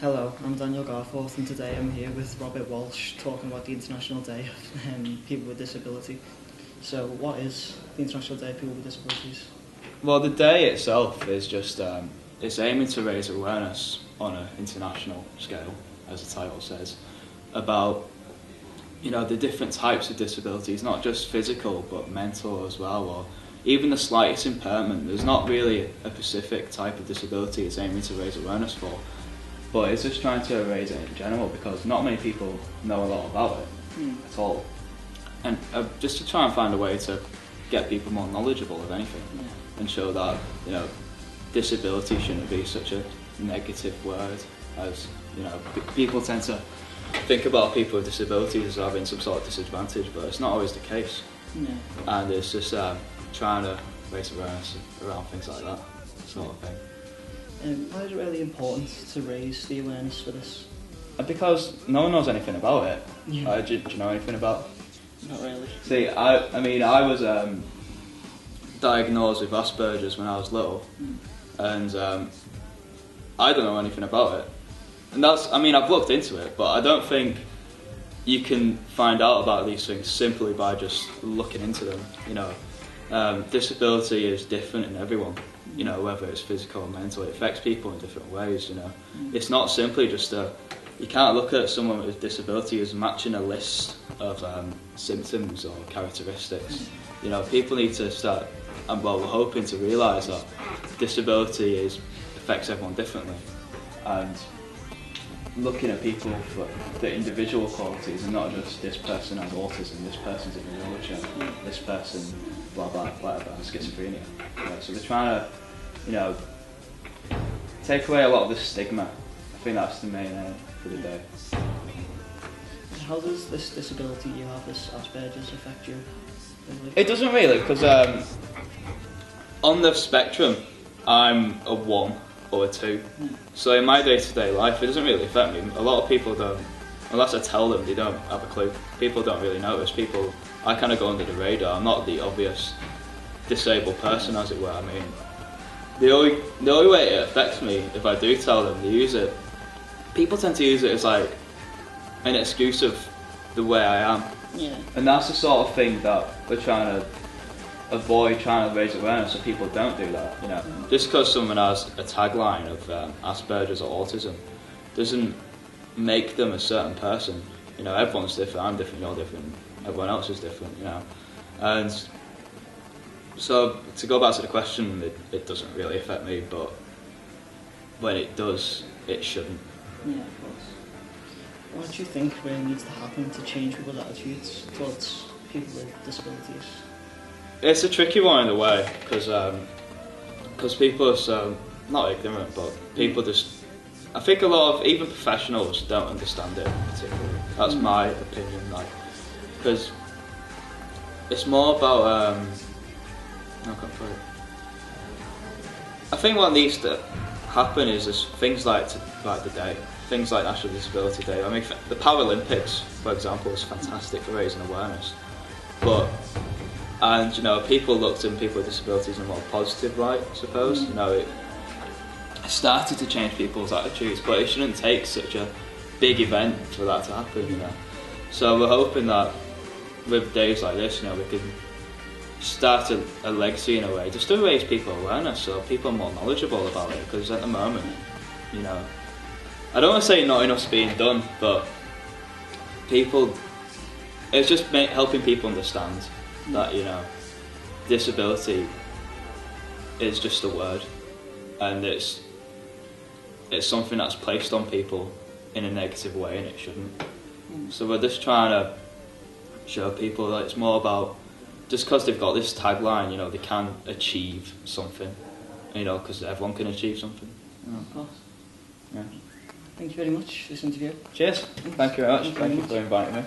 Hello, I'm Daniel Garthforth, and today I'm here with Robert Walsh talking about the International Day of People with Disability. So, what is the International Day of People with Disabilities? Well, the day itself is just it's aiming to raise awareness on an international scale, as the title says, about the different types of disabilities, not just physical but mental as well, or even the slightest impairment. There's not really a specific type of disability it's aiming to raise awareness for, but it's just trying to raise it in general because not many people know a lot about it at all, and just to try and find a way to get people more knowledgeable of anything and show that disability shouldn't be such a negative word, as people tend to think about people with disabilities as having some sort of disadvantage, but it's not always the case. And it's just trying to raise awareness around things like that sort of thing. Why is it really important to raise the awareness for this? Because no one knows anything about it. Yeah. Do you know anything about it? Not really. See, I was diagnosed with Asperger's when I was little, and I don't know anything about it. And I've looked into it, but I don't think you can find out about these things simply by just looking into them. Disability is different in everyone, whether it's physical or mental. It affects people in different ways, It's not simply just you can't look at someone with disability as matching a list of symptoms or characteristics. People need to start, and we're hoping to realise that disability affects everyone differently, and looking at people for the individual qualities and not just this person has autism, this person's in a wheelchair, this person blah blah whatever has schizophrenia. So they're trying to take away a lot of the stigma. I think that's the main aim for the day. How does this disability you have, this Asperger's, affect you? It doesn't really, because on the spectrum I'm a 1 or a 2. So in my day-to-day life it doesn't really affect me. A lot of people don't, unless I tell them, they don't have a clue. People don't really notice. I kind of go under the radar. I'm not the obvious disabled person, as it were. The only way it affects me, if I do tell them, they use it. People tend to use it as like an excuse of the way I am. Yeah. And that's the sort of thing that we're trying to avoid, trying to raise awareness so people don't do that. Just because someone has a tagline of Asperger's or autism doesn't make them a certain person. Everyone's different. I'm different. You're different. Everyone else is different. And so to go back to the question, it doesn't really affect me, but when it does, it shouldn't. Yeah, of course. What do you think really needs to happen to change people's attitudes towards people with disabilities? It's a tricky one in a way, because people are so, not ignorant, but people just, I think a lot of, even professionals don't understand it particularly. That's my opinion, because it's more about, I think what needs to happen is things like the day, things like National Disability Day. The Paralympics, for example, is fantastic for raising awareness, and people looked at people with disabilities in a more positive light, I suppose. It started to change people's attitudes, but it shouldn't take such a big event for that to happen. So we're hoping that with days like this, we can start a legacy in a way, just to raise people awareness, so people are more knowledgeable about it. Because at the moment, I don't want to say not enough's being done, but it's just helping people understand that disability is just a word, and it's something that's placed on people in a negative way, and it shouldn't. So we're just trying to show people that it's more about, just because they've got this tagline, they can achieve something, because everyone can achieve something. Of course. Yeah. Thank you very much for this interview. Cheers. Thank you very much. Thank you for inviting me.